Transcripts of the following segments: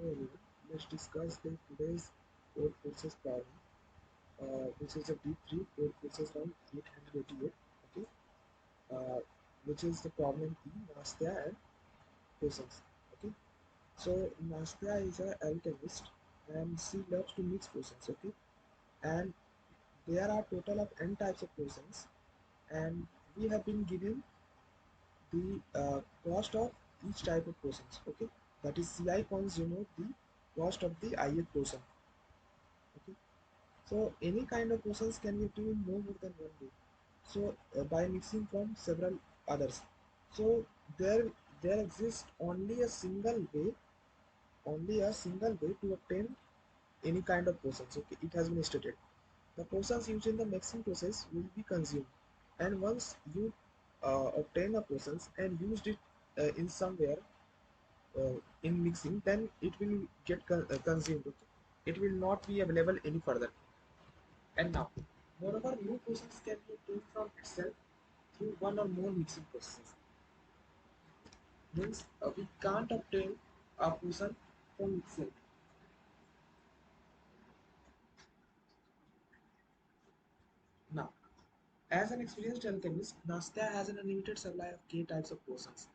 everyone, let's discuss the today's code forces problem, which is a D3 code forces round 888, okay, which is the problem P, Nastya and poisons, okay. So Nastya is a alchemist and she loves to mix potions, okay, and there are total of n types of potions, and we have been given the cost of each type of potions, okay, that is Ci consume the cost of the ith potion, okay. So any kind of potions can be obtained in no more than one way. So by mixing from several others. So there there exists only a single way to obtain any kind of potions. Okay, it has been stated. The potions used in the mixing process will be consumed, and once you obtain a potions and used it in somewhere in mixing, then it will get consumed. Okay, it will not be available any further. And now, moreover, new potions can be obtained from itself through one or more mixing processes. Means we can't obtain a potion from itself. Now, as an experienced alchemist, Nastya has an unlimited supply of K types of potions.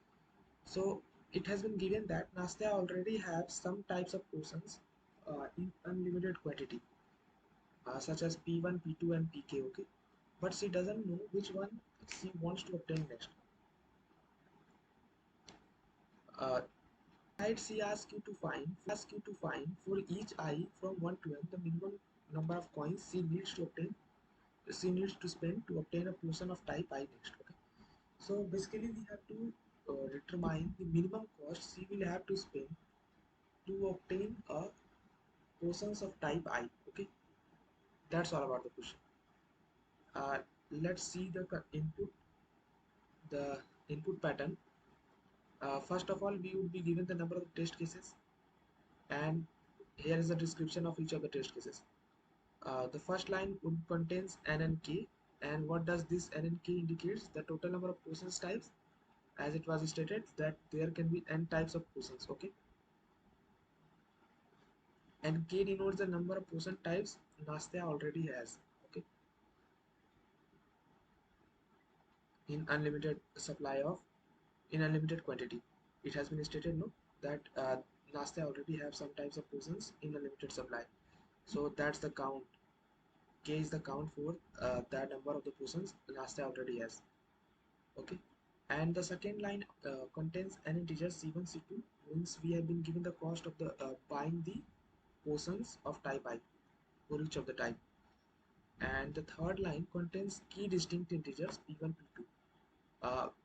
So it has been given that Nastya already has some types of potions in unlimited quantity, such as P1, P2, and PK. Okay, but she doesn't know which one she wants to obtain next. Uh, she asks you to find for each I from 1 to n the minimum number of coins she needs to spend to obtain a potion of type I next. Okay. So basically we have to determine the minimum cost she will have to spend to obtain a potions of type I. Okay. That's all about the question. Uh, let's see the input pattern. First of all, we would be given the number of test cases, and here is the description of each of the test cases. The first line would contains n and k, and what does this n and k indicates? The total number of potions types, as it was stated that there can be n types of potions. Okay, and k denotes the number of potion types Nastya already has. Okay, in unlimited supply of in unlimited quantity. It has been stated no that Nastya already have some types of potions in unlimited supply. So that's the count. K is the count for that number of the potions Nastya already has. Okay, and the second line contains an integer c1 c2, means we have been given the cost of the buying the potions of type I for each of the type. And the third line contains key distinct integers p1 p2.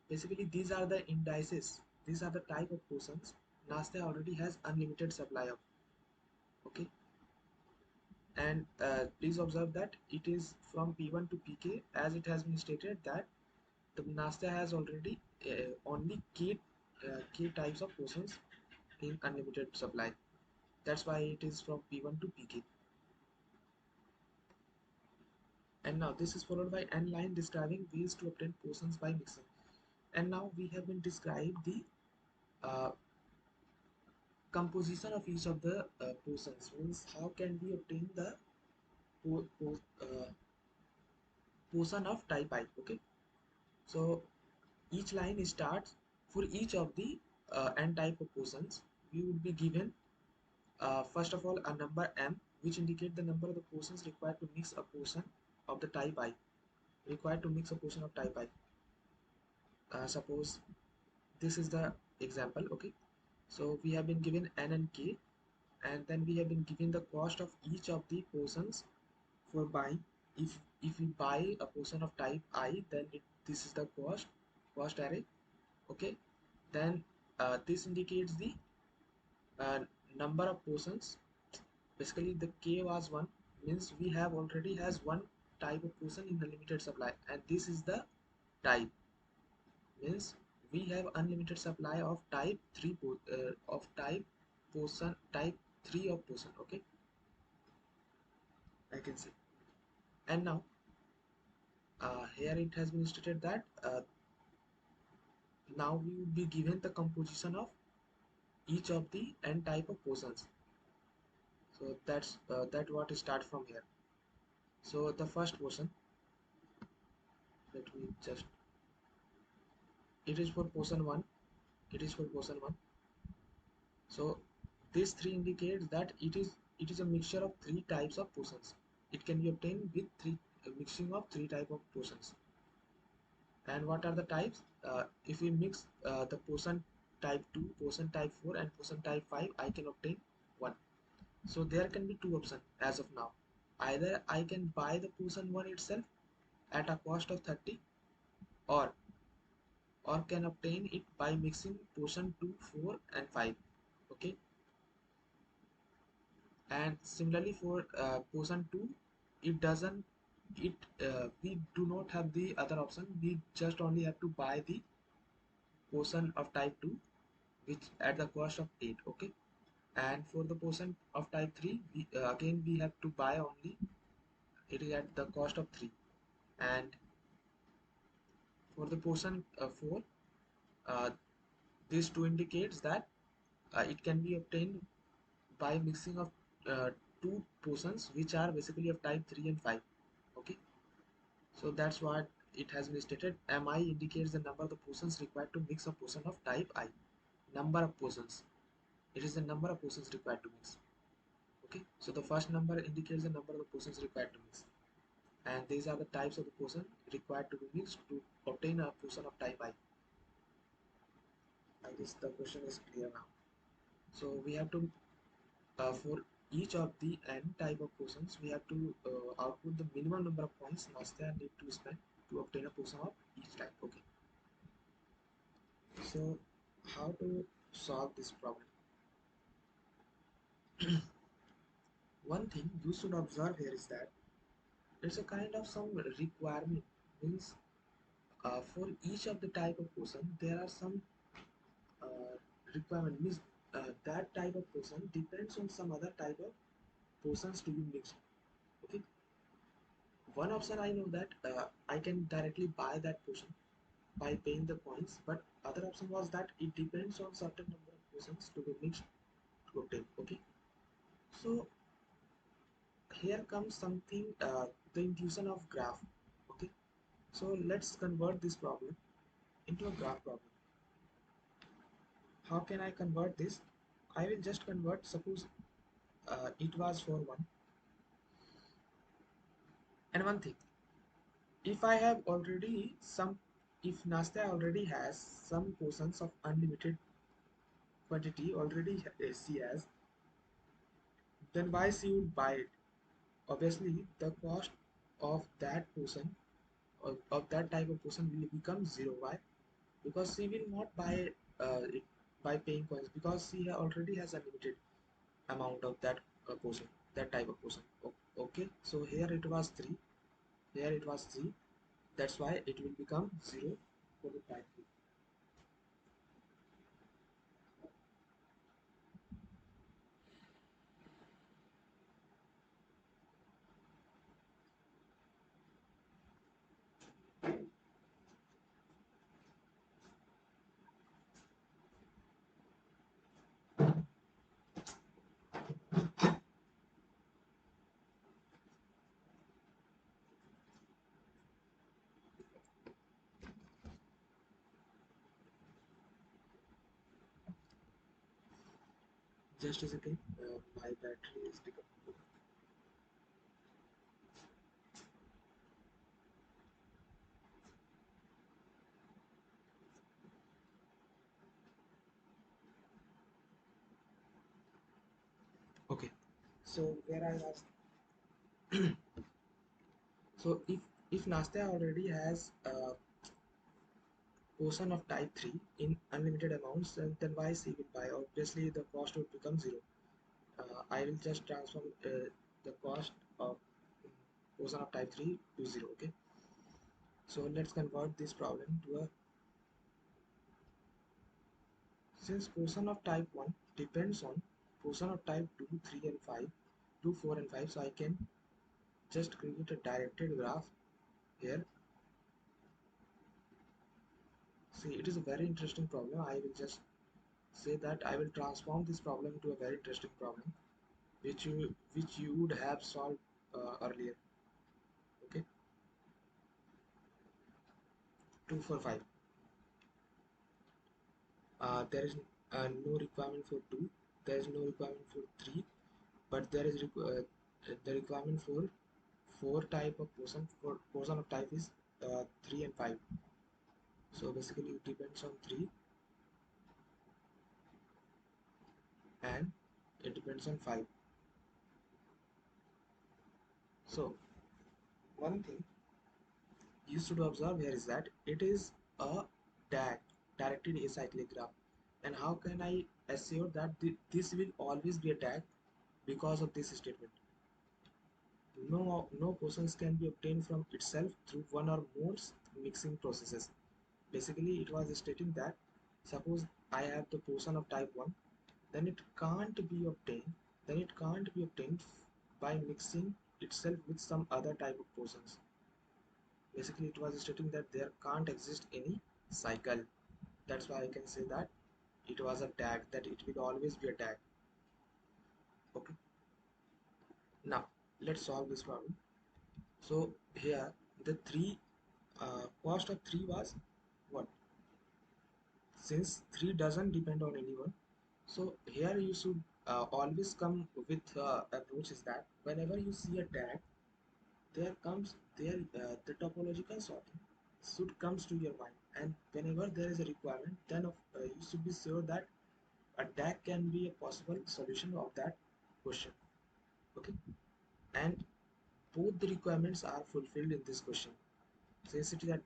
Basically these are the indices, these are the type of potions Nastya already has unlimited supply of. Okay, and please observe that it is from p1 to pk, as it has been stated that the Nastya has already only k types of potions in unlimited supply. That's why it is from P1 to PK. And now this is followed by n line describing ways to obtain potions by mixing. And now we have been described the uh, composition of each of the potions. Means how can we obtain the po po potion of type I. Okay. So each line starts for each of the n type of potions. We would be given first of all a number m, which indicate the number of the potions required to mix a potion of the type I. Required to mix a potion of type I. Suppose this is the example. Okay, so we have been given n and k, and then we have been given the cost of each of the potions for buying. If we buy a potion of type I, then this is the cost array. Okay, then this indicates the uh, number of potions. Basically the k was 1, means we have already has one type of potion in the limited supply, and this is the type, means we have unlimited supply of type 3 of type potion, type 3 of potion. Okay, I can say. And now here it has been stated that now we will be given the composition of each of the n type of bosons. So that what start from here. So the first boson, let me just, it is for boson 1, it is for boson 1. So this 3 indicates that it is a mixture of 3 types of bosons. It can be obtained with mixing of 3 type of bosons. And what are the types? If we mix the boson type 2, boson type 4 and boson type 5, I can obtain 1. So there can be two options as of now. Either I can buy the boson 1 itself at a cost of 30, or can obtain it by mixing boson 2, 4 and 5. Okay. And similarly for boson 2, it doesn't, it we do not have the other option. We just only have to buy the boson of type 2, which at the cost of 8. Okay. And for the boson of type 3, again we have to buy only, it is at the cost of 3. And for the boson 4, uh, this 2 indicates that it can be obtained by mixing of two bosons which are basically of type 3 and 5. Okay. So that's what it has been stated. Mi indicates the number of the bosons required to mix a boson of type I. Number of bosons, it is the number of bosons required to mix. Okay. So the first number indicates the number of the bosons required to mix, and these are the types of the boson required to be mixed to obtain a boson of type I. I guess the question is clear now. So we have to, for each of the n type of bosons, we have to output the minimum number of points Nastya need to spend to obtain a boson of each type. Okay. So how to solve this problem? One thing you should observe here is that it's a kind of some requirement, means for each of the type of boson there are some uh, requirement, means that type of boson depends on some other type of bosons to be mixed. Okay. One option I know that I can directly buy that boson by paying the coins, but other option was that it depends on certain number of bosons to be mixed to obtain. Okay. So here comes something, the inclusion of graph. Okay. So let's convert this problem into a graph problem. How can I convert this? I will just convert, suppose it was for 1. And one thing, if I have already some, if Nastya already has some portions of unlimited quantity already she has, then why she would buy it? Obviously the cost of that portion, of that type of portion, will become 0. Why? Because she will not buy it by paying coins, because she already has a limited amount of that portion, that type of portion. Okay. So here it was 3, here it was 3, that's why it will become 0 for the type 3. Just a second, my battery is becoming low. Okay. So where I was, so if Nastya already has a portion of type 3 in unlimited amounts, then why she will buy? Obviously the cost would become 0. I will just transform the cost of portion of type 3 to 0. Okay. So let's convert this problem to a, since portion of type 1 depends on portion of type 2, 3 and 5, 2, 4 and 5, so I can just create a directed graph here. See, it is a very interesting problem. I will just say that I will transform this problem to a very interesting problem which you would have solved earlier. Okay, 2 for 5. There is no requirement for 2. There is no requirement for 3, but there is the requirement for 4 type of person. For person of type is 3 and 5. So basically it depends on 3 and it depends on 5. So one thing you should observe here is that it is a DAG, directed acyclic graph. And how can I assure that this will always be a DAG? Because of this statement. No portions can be obtained from itself through one or more mixing processes. Basically, it was stating that suppose I have the portion of type 1, then it can't be obtained. Then it can't be obtained by mixing itself with some other type of portions. Basically, it was stating that there can't exist any cycle. That's why I can say that it was a tag, that it will always be a tag. Okay, now let's solve this problem. So here the three cost of 3 was what? Since 3 doesn't depend on anyone, so here you should always come with approach is that whenever you see a tag, there comes there the topological sorting should comes to your mind, and whenever there is a requirement, then you should be sure that a tag can be a possible solution of that question. Okay, and both the requirements are fulfilled in this question. Since it is a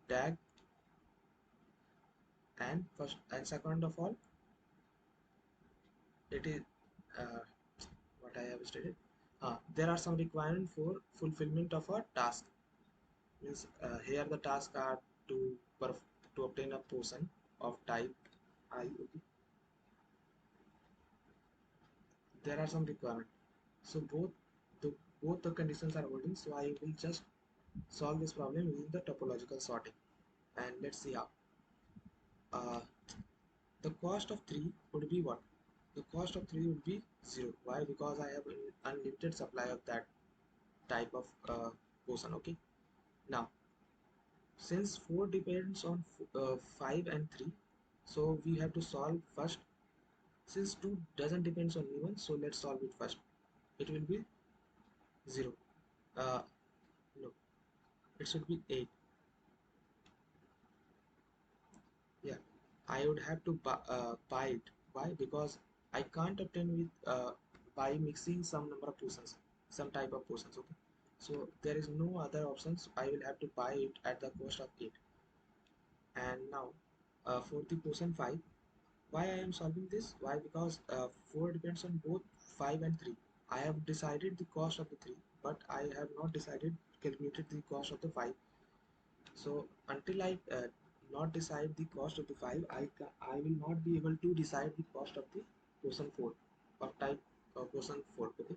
tag, and first and second of all, it is uh, what I have stated. There are some requirement for fulfillment of a task. Means here the tasks are to to obtain a portion of type I. Okay. There are some requirement. So both the conditions are holding. So I will just solve this problem using the topological sorting. And let's see how. Uh, the cost of 3 would be what? The cost of 3 would be 0. Why? Because I have an unlimited supply of that type of portion. Okay. Now, since 4 depends on 5 and 3, so we have to solve first. Since 2 doesn't depends on anyone, so let's solve it first. It will be 0. Uh, no, it should be 8. Yeah, I would have to buy it. Why? Because I can't obtain with by mixing some number of portions, some type of portions. Okay, so there is no other options. I will have to buy it at the cost of 8. And now for the portion 5, why I am solving this? Why? Because 4 depends on both 5 and 3. I have decided the cost of the 3, but I have not calculated the cost of the 5. So until I not decide the cost of the 5, I will not be able to decide the cost of the portion 4 or type portion 4. Okay.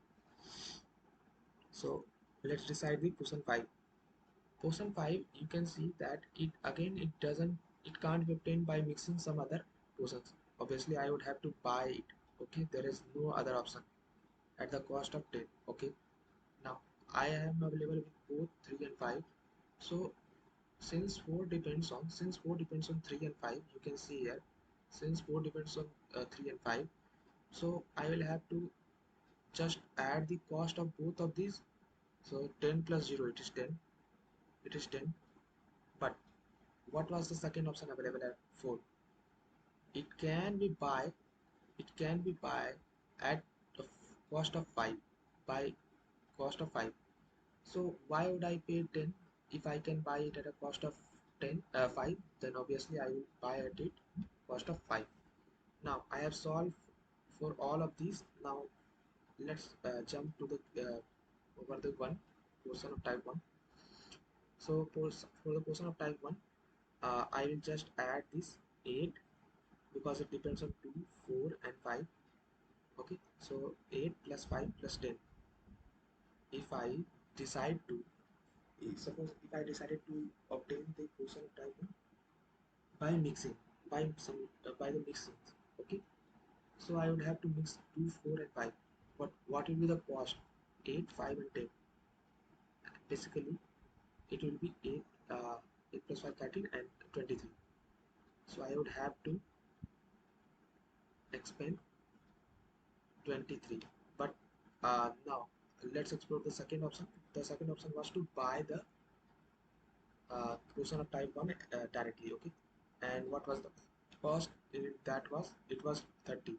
So let's decide the portion 5. Portion 5, you can see that it can't be obtained by mixing some other portions. Obviously I would have to buy it. Okay, there is no other option at the cost of 10. Okay, now I am available with both 3 and 5. So since 4 depends on 3 and 5, you can see here, since 4 depends on 3 and 5, so I will have to just add the cost of both of these. So 10 plus 0, it is 10. It is 10. But what was the second option available at 4? It can be buy. It can be buy at the cost of 5. By cost of 5. So why would I pay 10 if I can buy it at a cost of 5? Then obviously I will buy at it cost of 5. Now I have solved for all of these. Now let's jump to the over the one portion of type 1. So for the portion of type 1, I will just add this 8 because it depends on 2, 4 and 5. Okay, so 8 plus 5 plus 10. If I decide to suppose if I decided to obtain the portion of type 1 by mixing, by the mixing. Okay, so I would have to mix 2, 4 and 5. But what will be the cost? 8, 5 and 10. Basically it will be 8, 8 plus 5 13 and 23. So I would have to expend 23. But now let's explore the second option. The second option was to buy the portion of type 1 directly. Okay, and what was the cost? That was, it was 30.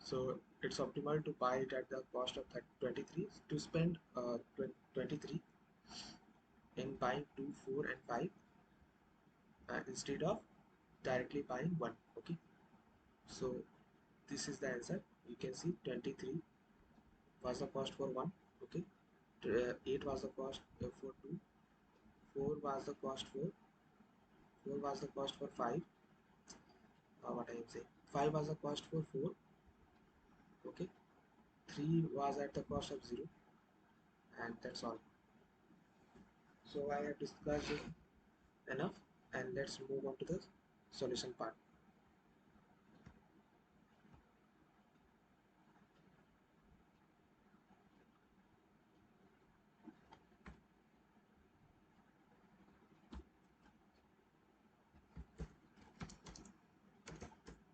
So it's optimal to buy it at the cost of 23, to spend 23 in buying 2, 4 and 5 instead of directly buying 1. Okay, so this is the answer. You can see 23 was the cost for 1. Okay, 8 was the cost for 2, 4 was the cost for 4 was the cost for 5. What I am saying, 5 was the cost for 4. Okay, 3 was at the cost of 0, and that's all. So I have discussed it enough, and let's move on to the solution part.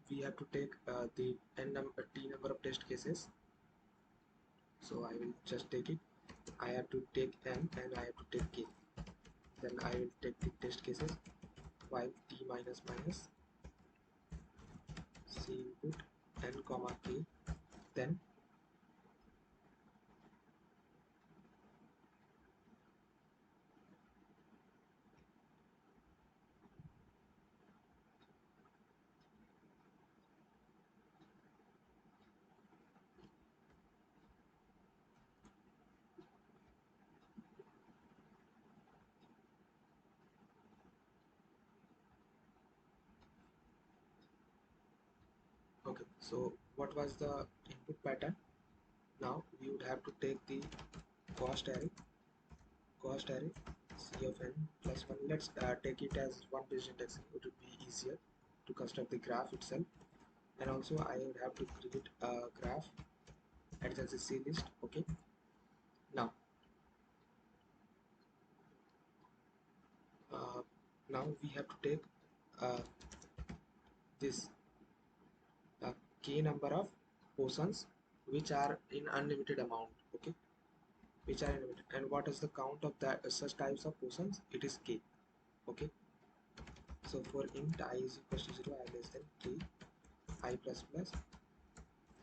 We have to take the t number of test cases. So I will just take it. I have to take n and I have to take k. Then I will take the test cases. While t minus minus c input n comma k. Then okay, so what was the input pattern? Now we would have to take the cost array c of n plus 1. Let's take it as one page indexing. It would be easier to construct the graph itself. And also I would have to create a graph adjacency C list. Okay, now uh, now we have to take uh, this k number of portions which are in unlimited amount. Okay, which are unlimited. And what is the count of that such types of portions? It is k. Okay, so for int I is equals to 0, I less than k, I plus plus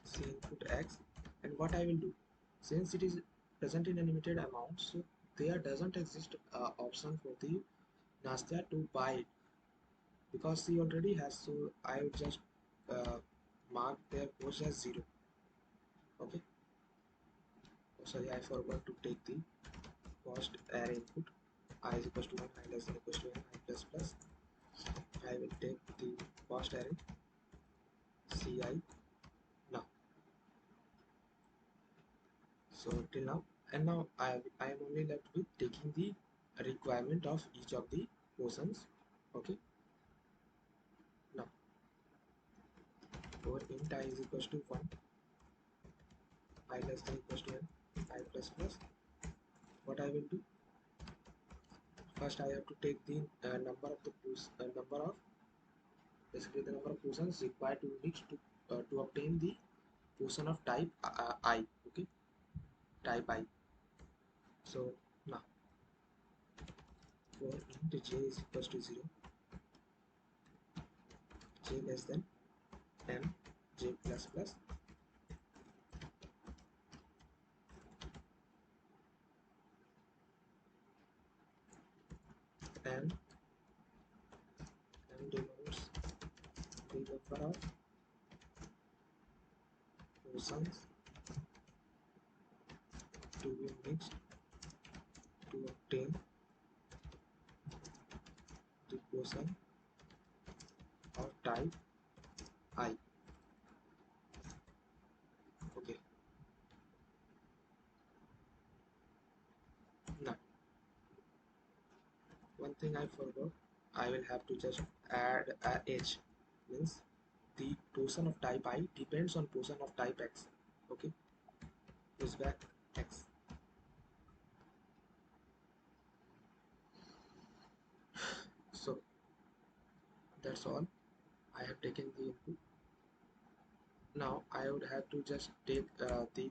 c input x. And what I will do, since it is present in a limited amount, so there doesn't exist option for the Nastya to buy it, because she already has. So I would just uh, mark their cost as 0. Okay, oh, sorry, I forgot to take the cost array input. I is equals to 1, I less than equals to n, I plus plus. I will take the cost array ci now. So till now, and now I am only left with taking the requirement of each of the portions. Okay, now for int I is equals to 1, I less than equals to n, I plus plus. What I will do, first I have to take the number of basically the number of portions required to mix to obtain the portion of type I. Okay, type I. So now for int j is equals to 0, j less than n, j plus plus, and denotes the number of portions to be mixed to obtain the portion of type I. Okay, now one thing I forgot, I will have to just add a h. means the portion of type I depends on portion of type X. Okay, pushback X. So that's all. I have taken the input. Now I would have to just take the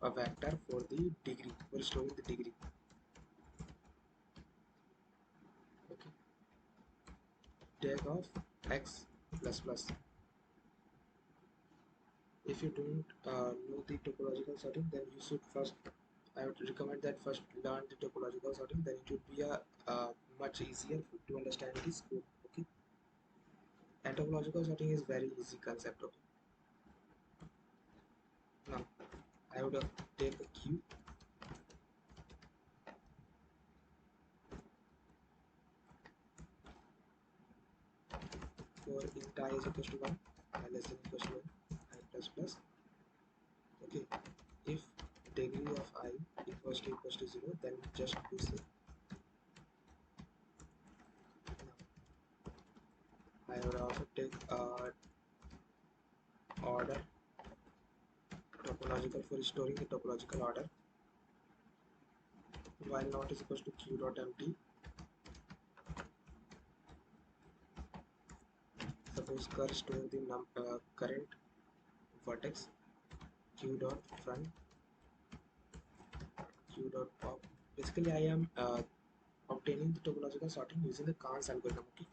a vector for the degree, for storing the degree. Okay, tag of X plus plus. If you don't know the topological sorting, then you should first, I would recommend that first learn the topological sorting, then it would be a much easier to understand this code. Okay, and topological sorting is very easy concept. Okay, now I would take a queue for int I is equals to 1, I less than equals to 1, I plus plus. Okay, if degree of I equals to 0, then just push it. Now I would also take order topological for storing the topological order, while not is equals to q dot empty. Suppose cur store the current vertex, q dot front, q dot pop. Basically I am obtaining the topological sorting using the Kahn's algorithm. Okay,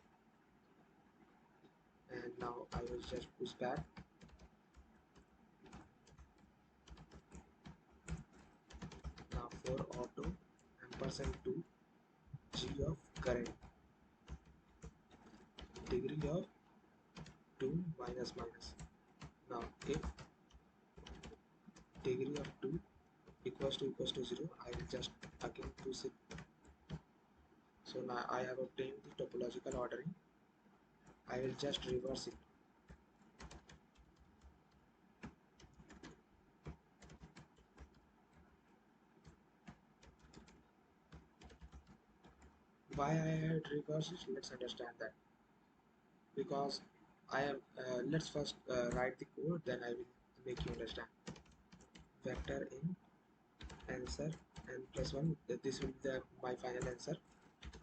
and now I will just push back. Now for auto ampersand 2 g of current, degree of 2 minus minus. Now if degree of 2 equals to 0, I will just again push it. So now I have obtained the topological ordering. I will just reverse it. Why I had reversed it, let's understand that. Because I am let's first write the code, then I will make you understand. Vector in answer n plus 1, this will be my final answer.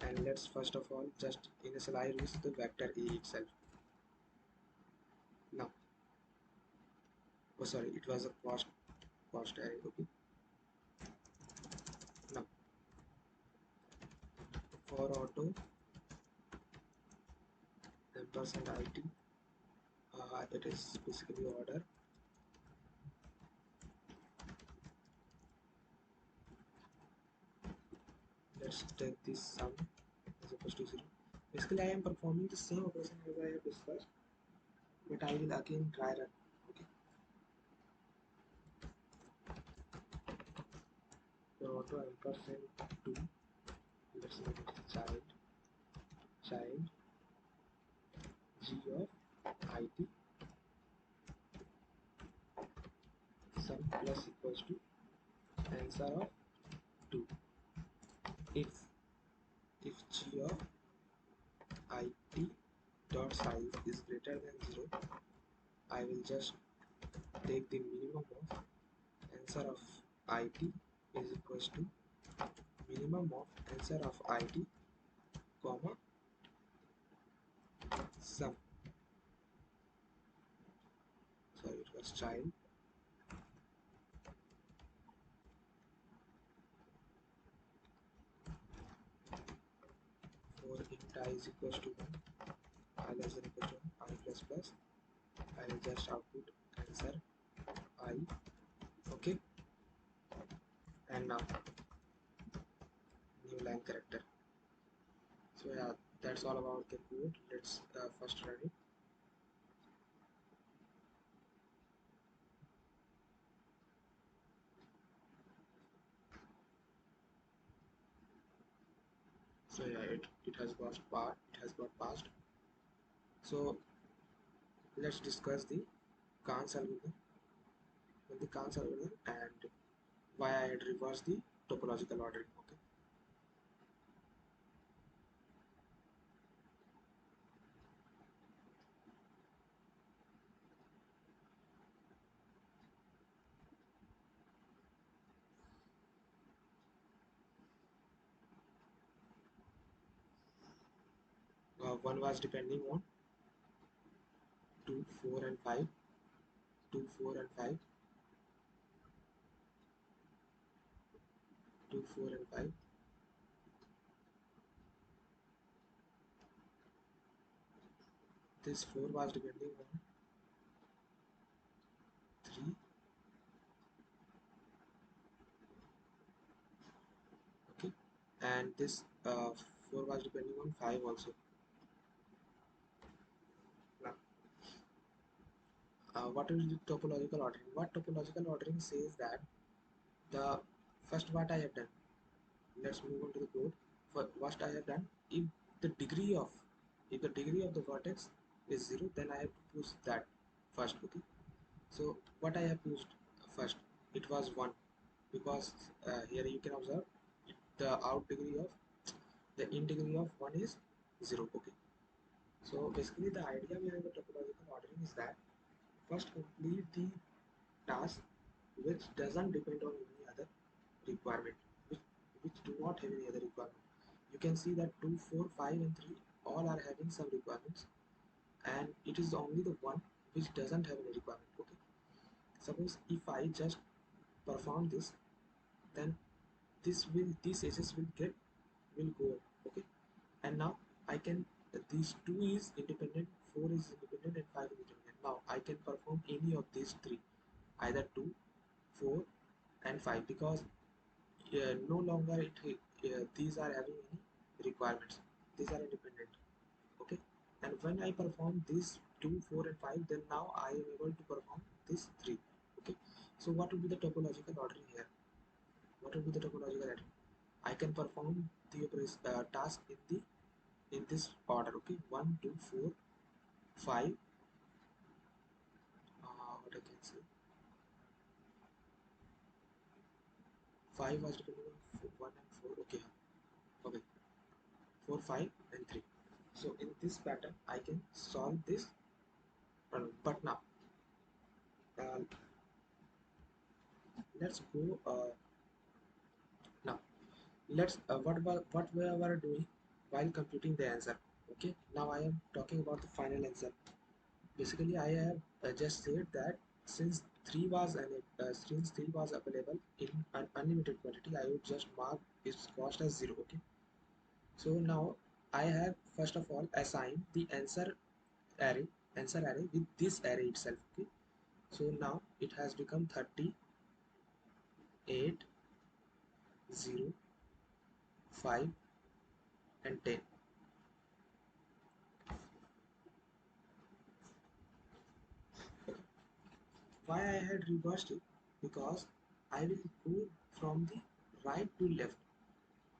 And let's first of all just initialize the vector a itself. Now, oh sorry, it was a cost array. Okay, now for auto ampersand it, it is basically order. Let's take this sum as equals to 0. Basically I am performing the same operation as I have discussed, but I will again try run. Okay, for auto ampersand 2, let's make it child g of it sum plus equals to answer of 2. If g of it dot size is greater than 0, I will just take the minimum of answer of it is equals to minimum of answer of it comma sum. Sorry, it was child for int I is equals to 1, I less than equals to 1, I plus plus. I will just output answer I. Okay, and now new line character. So yeah, that's all about the code. Let's first run it. So yeah, it has got passed. So let's discuss the Kahn's algorithm, and why I had reversed the topological ordering. Okay, one was depending on 2 4 and 5, 2 4 and 5, 2 4 and 5. This 4 was depending on 3. Okay, and this 4 was depending on 5 also. Now, what is the topological ordering? What topological ordering says that the first what I have done. Let's move on to the code. For what I have done, the degree of if the degree of the vertex is 0, then I have to push that first. Okay, so what I have pushed first, it was 1, because here you can observe the out degree of the in degree of 1 is 0. Okay, so basically the idea behind the topological ordering is that first complete the task which doesn't depend on any other requirement, which, which do not have any other requirement. You can see that 2 4 5 and 3 all are having some requirements, and it is only the one which doesn't have any requirement. Okay, suppose if I just perform this, then these edges will go up. Okay, and now I can, these 2 is independent, 4 is independent, and 5 is independent. Now I can perform any of these 3, either 2 4 and 5, because no longer these are having any requirements, these are independent. Okay, and when I perform these 2 4 and 5, then now I am able to perform this 3. Okay, so what will be the topological ordering here? What will be the topological ordering? I can perform the task in this order. Okay, 1 2 4 5, what I can say, 5 was depending on 1 and 4. Okay, okay, 4 5 and 3. So in this pattern I can solve this problem. But now uh, let's go now let's what we were doing while computing the answer. Okay, now I am talking about the final answer. Basically I have just said that since 3 was since 3 was available in an unlimited quantity, I would just mark its cost as 0. Okay, so now I have first of all assigned the answer array with this array itself. Okay, so now it has become 38 0 5 and 10. Why I had reversed it? Because I will go from the right to left,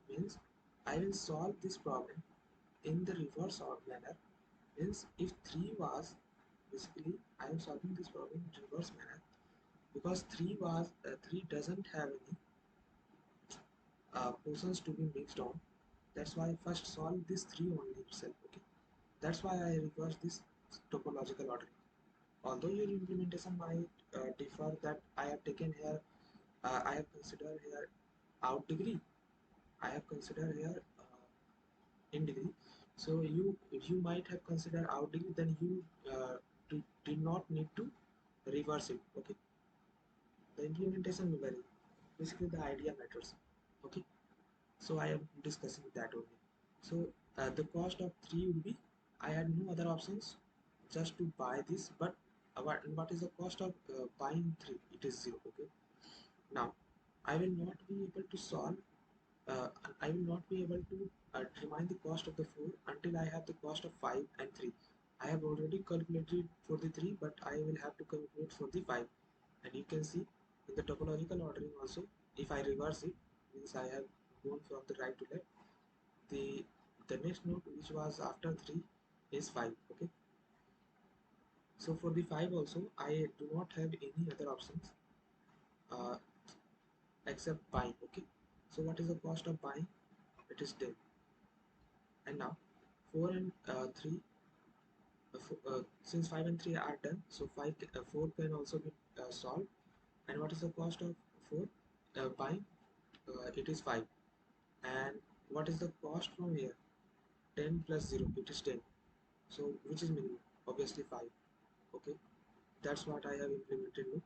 means I will solve this problem in the reverse manner. Means if 3 was, basically I am solving this problem in reverse manner, because 3 doesn't have any portions to be mixed on. That's why I first solve this 3 only itself. Okay, that's why I reverse this topological order. Although your implementation might differ, that I have taken here, I have considered here out degree, I have considered here in degree. So if you might have considered out degree, then you did not need to reverse it. Okay, the implementation will vary. Basically, the idea matters. Okay, so I am discussing that only. So the cost of 3 would be, I had no other options just to buy this, but what is the cost of buying 3? It is 0. Okay, now I will not be able to solve, uh, I will not be able to determine the cost of the 4 until I have the cost of 5 and 3. I have already calculated for the 3, but I will have to calculate for the 5. And you can see in the topological ordering also, if I reverse it, means I have gone from the right to left, the the next node which was after 3 is 5. Okay, so for the 5 also I do not have any other options uh, except buying. Okay, so what is the cost of buying? It is 10. And now 4 and 3, since 5 and 3 are done, so 4 can also be solved. And what is the cost of 4 buying? It is 5. And what is the cost from here? 10 plus 0, it is 10. So which is minimum? Obviously 5. Okay, that's what I have implemented. No?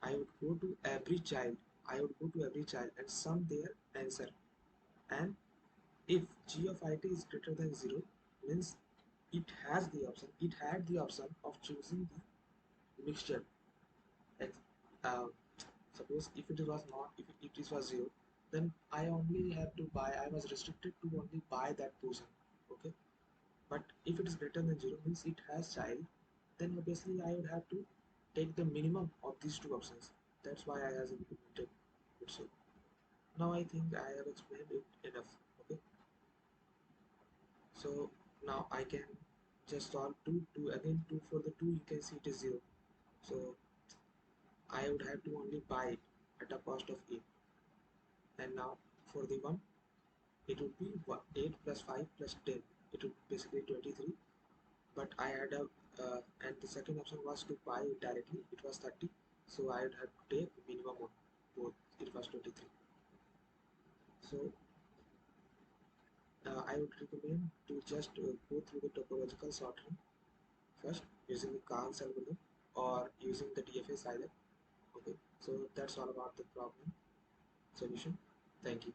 I would go to every child. I would go to every child and sum their answer. And if g of it is greater than 0, means it had the option of choosing the mixture. Ex- uh, Suppose if it was not, if it was 0, then I only have to buy, I was restricted to only buy that portion. Okay, but if it is greater than 0, means it has child, then obviously I would have to take the minimum of these two options. That's why I have implemented it. So now I think I have explained it enough. Okay, so now I can just solve 2 again. 2 for the 2, you can see it is 0. So I would have to only buy it at a cost of 8. And now for the 1, it would be 8 plus 5 plus 10. It would basically 23. But I had a and the second option was to buy it directly. It was 30. So I would have to take minimum on both. It was 23. So I would recommend to just go through the topological sorting first using the Kahn's algorithm or using the DFS either. Okay, so that's all about the problem solution. Thank you.